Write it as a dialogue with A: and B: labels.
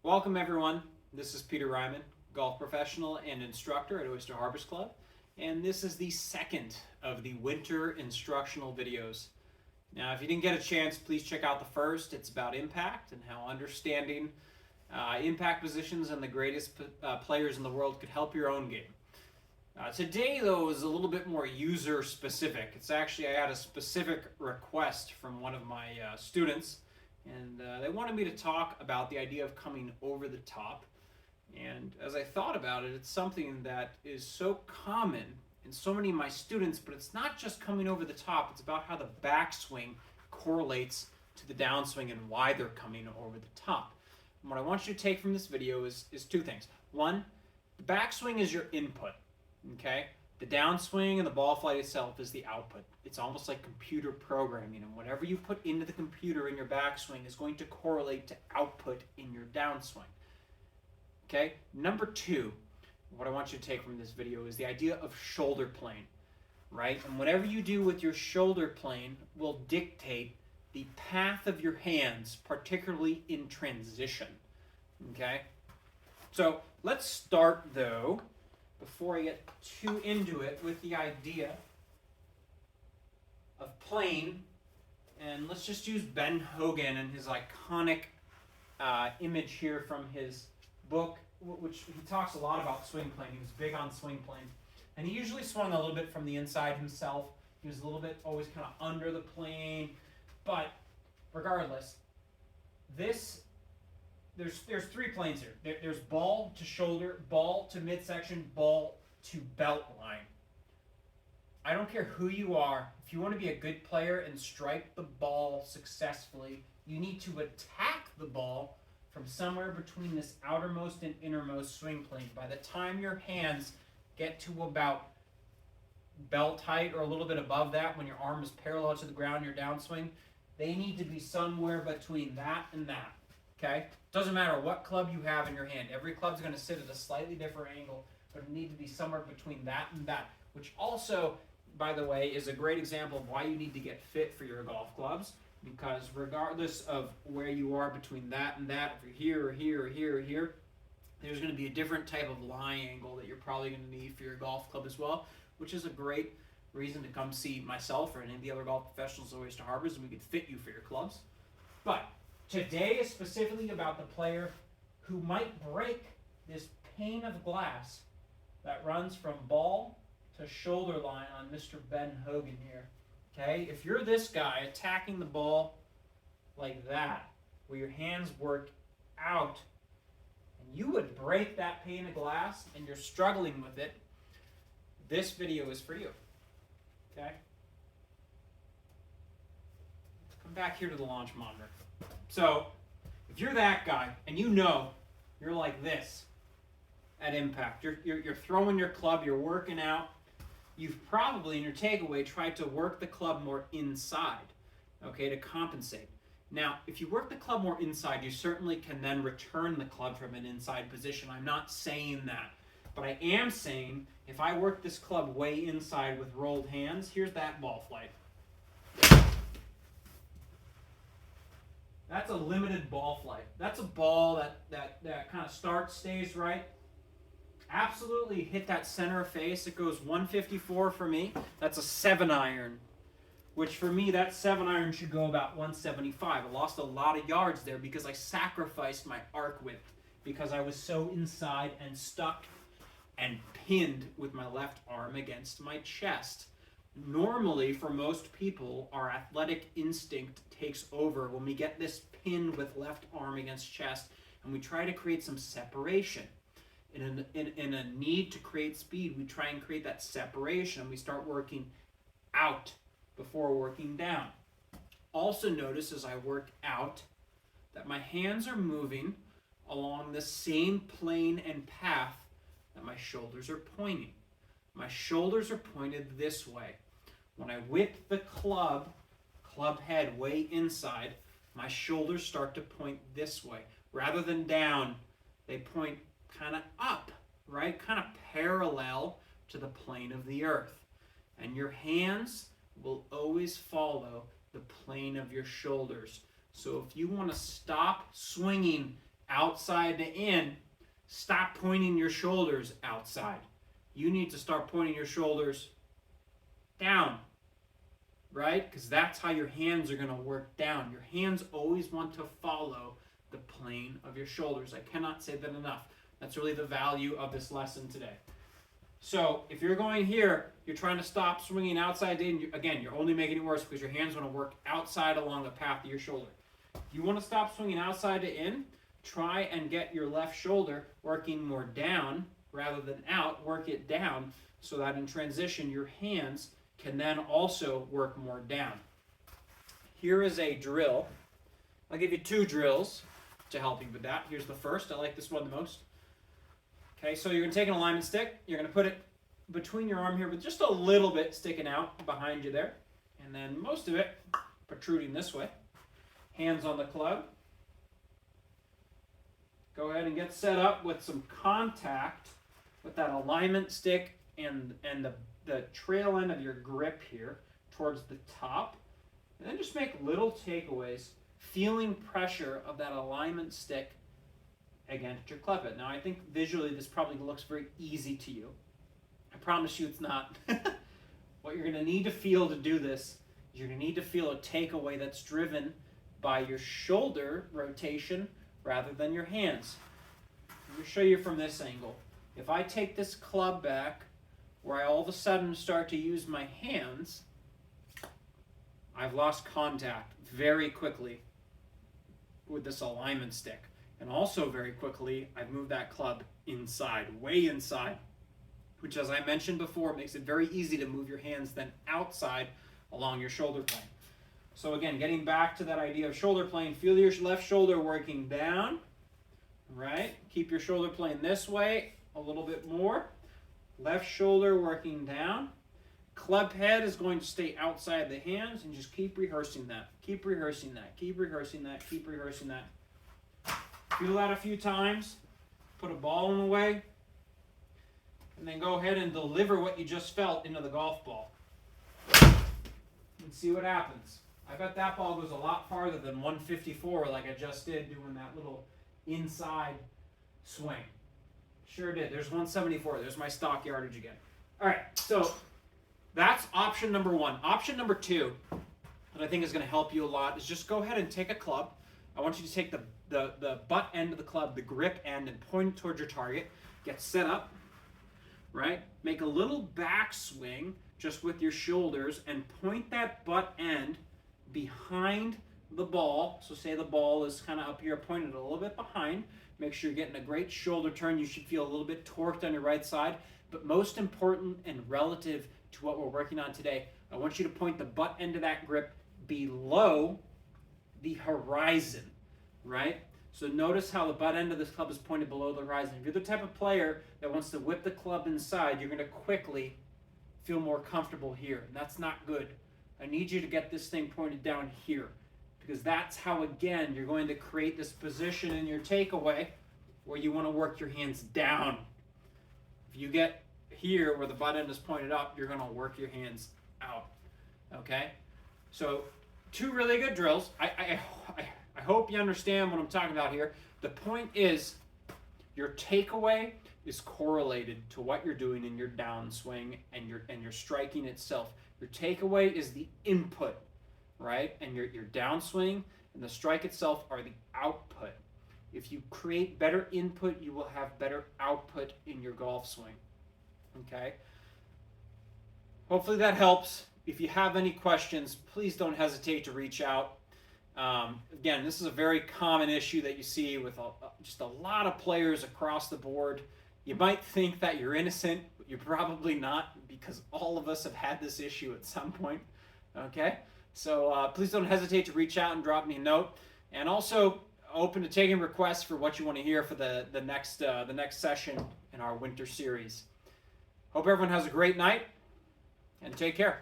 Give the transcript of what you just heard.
A: Welcome everyone. This is Peter Ryman, golf professional and instructor at Oyster Harvest Club, and this is the second of the winter instructional videos. Now, if you didn't get a chance, please check out the first. It's about impact and how understanding impact positions and the greatest players in the world could help your own game. Today, though, is a little bit more user specific. It's actually, I had a specific request from one of my students, and they wanted me to talk about the idea of coming over the top. And as I thought about it, it's something that is so common in so many of my students, but it's not just coming over the top, it's about how the backswing correlates to the downswing and why they're coming over the top. And what I want you to take from this video is two things. One, the backswing is your input. Okay, the downswing and the ball flight itself is the output. It's almost like computer programming, and whatever you put into the computer in your backswing is going to correlate to output in your downswing. Okay, number two, what I want you to take from this video is the idea of shoulder plane, right? And whatever you do with your shoulder plane will dictate the path of your hands, particularly in transition. Okay, so let's start though, before I get too into it, with the idea of playing, and let's just use Ben Hogan and his iconic image here from his book, which he talks a lot about swing plane. He was big on swing plane, and he usually swung a little bit from the inside himself. He was a little bit always kind of under the plane, but regardless, there's three planes here. There's ball to shoulder, ball to midsection, ball to belt line. I don't care who you are. If you want to be a good player and strike the ball successfully, you need to attack the ball from somewhere between this outermost and innermost swing plane. By the time your hands get to about belt height or a little bit above that, when your arm is parallel to the ground, your downswing, they need to be somewhere between that and that. Okay? Doesn't matter what club you have in your hand. Every club's going to sit at a slightly different angle, but it needs to be somewhere between that and that, which also, by the way, is a great example of why you need to get fit for your golf clubs, because regardless of where you are between that and that, if you're here or here or here or here, there's going to be a different type of lie angle that you're probably going to need for your golf club as well, which is a great reason to come see myself or any of the other golf professionals at Oyster Harvest, and we could fit you for your clubs. But today is specifically about the player who might break this pane of glass that runs from ball to shoulder line on Mr. Ben Hogan here. Okay, if you're this guy attacking the ball like that, where your hands work out, and you would break that pane of glass and you're struggling with it, this video is for you. Okay? Come back here to the launch monitor. So, if you're that guy, and you know you're like this at impact, you're throwing your club, you're working out, you've probably, in your takeaway, tried to work the club more inside, okay, to compensate. Now, if you work the club more inside, you certainly can then return the club from an inside position. I'm not saying that, but I am saying if I work this club way inside with rolled hands, here's that ball flight. That's a limited ball flight. That's a ball that kind of starts, stays right. Absolutely hit that center of face. It goes 154 for me. That's a 7-iron, which for me, that 7-iron should go about 175. I lost a lot of yards there because I sacrificed my arc width because I was so inside and stuck and pinned with my left arm against my chest. Normally, for most people, our athletic instinct takes over when we get this pin with left arm against chest, and we try to create some separation. In a need to create speed, we try and create that separation. We start working out before working down. Also notice as I work out that my hands are moving along the same plane and path that my shoulders are pointing. My shoulders are pointed this way. When I whip the club head way inside, my shoulders start to point this way. Rather than down, they point kind of up, right? Kind of parallel to the plane of the earth. And your hands will always follow the plane of your shoulders. So if you want to stop swinging outside to in, stop pointing your shoulders outside. You need to start pointing your shoulders down, right? Because that's how your hands are going to work down. Your hands always want to follow the plane of your shoulders. I cannot say that enough. That's really the value of this lesson today. So if you're going here, you're trying to stop swinging outside in, again, you're only making it worse because your hands want to work outside along the path of your shoulder. If you want to stop swinging outside to in, try and get your left shoulder working more down rather than out. Work it down so that in transition, your hands can then also work more down. Here is a drill. I'll give you 2 drills to help you with that. Here's the first. I like this one the most. Okay, so you're going to take an alignment stick. You're going to put it between your arm here, but just a little bit sticking out behind you there. And then most of it protruding this way. Hands on the club. Go ahead and get set up with some contact with that alignment stick and the trail end of your grip here towards the top. And then just make little takeaways, feeling pressure of that alignment stick against your club head. Now, I think visually this probably looks very easy to you. I promise you it's not. What you're going to need to feel to do this is you're going to need to feel a takeaway that's driven by your shoulder rotation rather than your hands. Let me show you from this angle. If I take this club back where I all of a sudden start to use my hands, I've lost contact very quickly with this alignment stick. And also very quickly, I've moved that club inside, way inside, which, as I mentioned before, makes it very easy to move your hands then outside along your shoulder plane. So again, getting back to that idea of shoulder plane, feel your left shoulder working down, right? Keep your shoulder plane this way a little bit more. Left shoulder working down. Club head is going to stay outside the hands, and just keep rehearsing that. Keep rehearsing that. Keep rehearsing that. Keep rehearsing that. Feel that a few times. Put a ball in the way. And then go ahead and deliver what you just felt into the golf ball. And see what happens. I bet that ball goes a lot farther than 154 like I just did doing that little inside swing. Sure did. There's 174. There's my stock yardage again. All right, so that's option number 1. Option number 2 that I think is going to help you a lot is just go ahead and take a club. I want you to take the butt end of the club, the grip end, and point it towards your target. Get set up, right? Make a little backswing just with your shoulders and point that butt end behind the ball. So say the ball is kind of up here, pointed a little bit behind. Make sure you're getting a great shoulder turn. You should feel a little bit torqued on your right side. But most important and relative to what we're working on today, I want you to point the butt end of that grip below the horizon, right? So notice how the butt end of this club is pointed below the horizon. If you're the type of player that wants to whip the club inside, you're going to quickly feel more comfortable here. And that's not good. I need you to get this thing pointed down here, because that's how, again, you're going to create this position in your takeaway where you want to work your hands down. If you get here where the butt end is pointed up, you're going to work your hands out. Okay? So 2 really good drills. I hope you understand what I'm talking about here. The point is, your takeaway is correlated to what you're doing in your downswing and your striking itself. Your takeaway is the input, right? And your downswing and the strike itself are the output. If you create better input, you will have better output in your golf swing. Okay? Hopefully that helps. If you have any questions, please don't hesitate to reach out. Again, this is a very common issue that you see with just a lot of players across the board. You might think that you're innocent, but you're probably not, because all of us have had this issue at some point. Okay? So please don't hesitate to reach out and drop me a note. And also open to taking requests for what you want to hear for the next session in our winter series. Hope everyone has a great night, and take care.